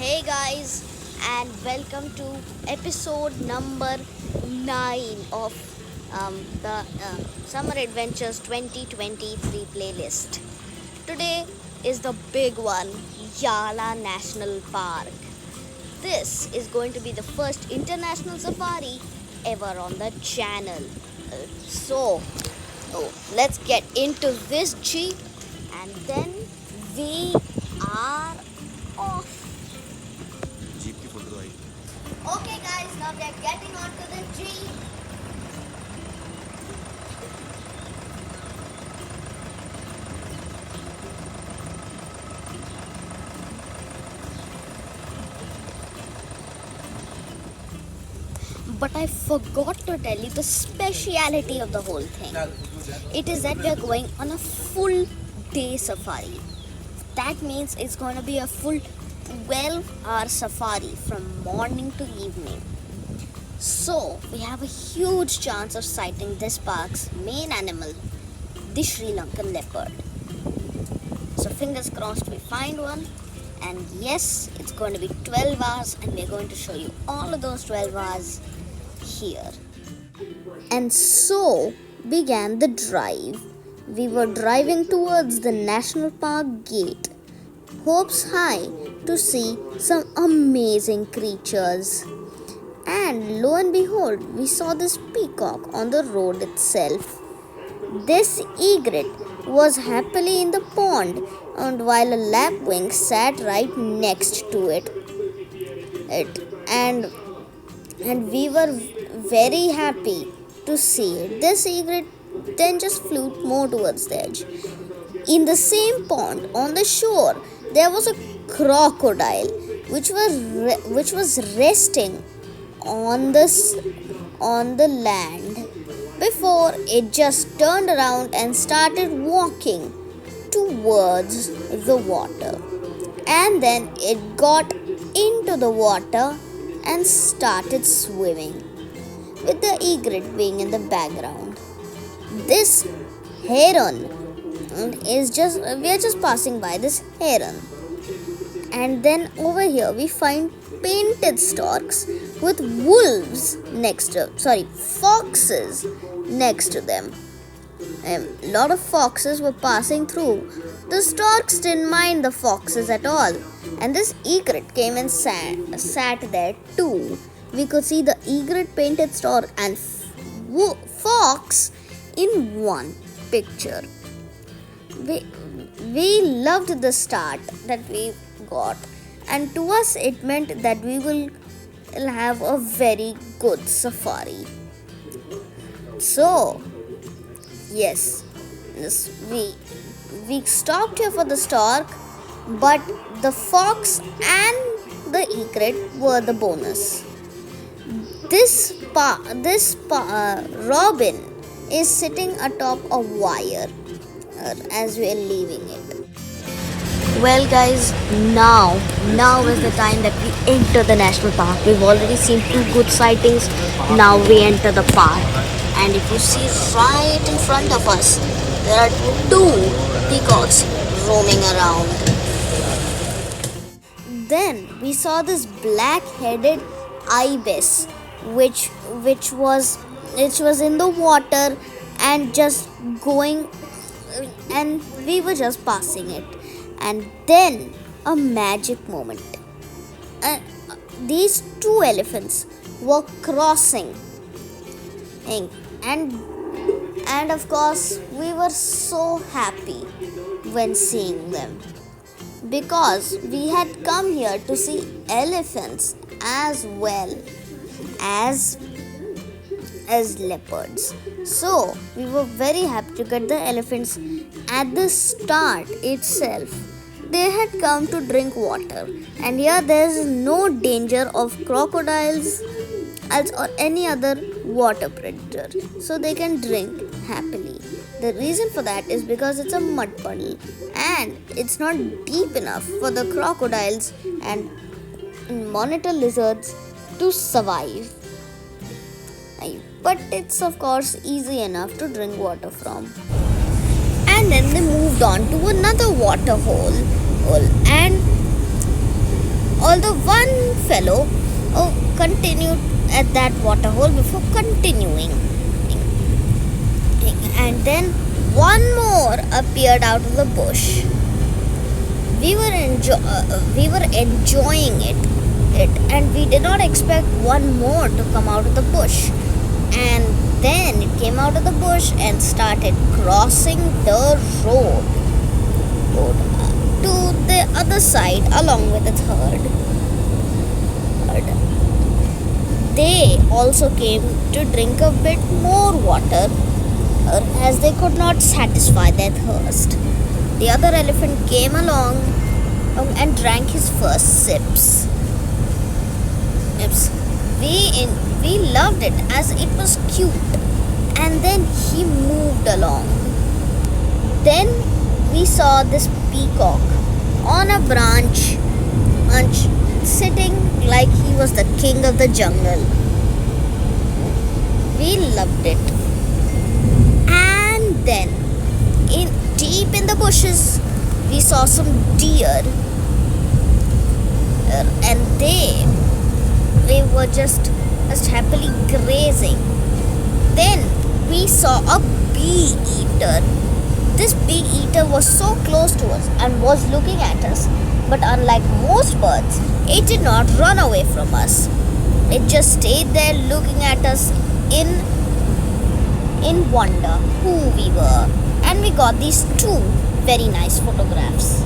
Hey guys, and welcome to episode number 9 of the Summer Adventures 2023 playlist. Today is the big one, Yala National Park. This is going to be the first international safari ever on the channel. Let's get into this jeep and then we are off. Jeep की photo तो आई Okay guys, now we are getting onto the jeep. But I forgot to tell you the speciality of the whole thing. It is that we are going on a full day safari. That means it's going to be a full 12-hour safari from morning to evening. So we have a huge chance of sighting this park's main animal, the Sri Lankan leopard. So fingers crossed we find one. And yes, it's going to be 12 hours and we're going to show you all of those 12 hours here. And so began the drive. We were driving towards the national park gate, hopes high to see some amazing creatures. And lo and behold, we saw this peacock on the road itself. This egret was happily in the pond, and while a lapwing sat right next to it. And we were very happy to see it. This egret then just flew more towards the edge. In the same pond on the shore, there was a crocodile which was resting on the land before it just turned around and started walking towards the water. And then it got into the water and started swimming, with the egret being in the background. This heron we are just passing by this heron. And then over here we find painted storks with foxes next to them. A lot of foxes were passing through. The storks didn't mind the foxes at all, and this egret came and sat there too. We could see the egret, painted stork, and fox in one picture. We loved the start that we got, and to us it meant that we will have a very good safari. So yes, we stopped here for the stork, but the fox and the egret were the bonus. This robin is sitting atop a wire as we are leaving it. Well guys, now is the time that we enter the national park. We've already seen 2 good sightings. Now we enter the park. And if you see right in front of us, there are 2 peacocks roaming around. Then we saw this black-headed ibis which was in the water and just going, and we were just passing it. And then a magic moment. These 2 elephants were crossing, and of course we were so happy when seeing them, because we had come here to see elephants as well as leopards. So we were very happy to get the elephants at the start itself. They had come to drink water, and here there is no danger of crocodiles or any other water predator, so they can drink happily. The reason for that is because it's a mud puddle and it's not deep enough for the crocodiles and monitor lizards to survive. But it's of course easy enough to drink water from. And then they moved on to another water hole, and Although one fellow continued at that water hole before continuing. And then one more appeared out of the bush. We were enjoying it, and we did not expect one more to come out of the bush. And then it came out of the bush and started crossing the road to the other side along with its herd. They also came to drink a bit more water as they could not satisfy their thirst. The other elephant came along and drank his first sips. We loved it as it was cute, and then he moved along. Then we saw this peacock on a branch sitting like he was the king of the jungle. We loved it. And then deep in the bushes we saw some deer, and they were just happily grazing. Then we saw a bee eater. This bee eater was so close to us and was looking at us, but unlike most birds, it did not run away from us. It just stayed there looking at us in wonder who we were. And we got these two very nice photographs.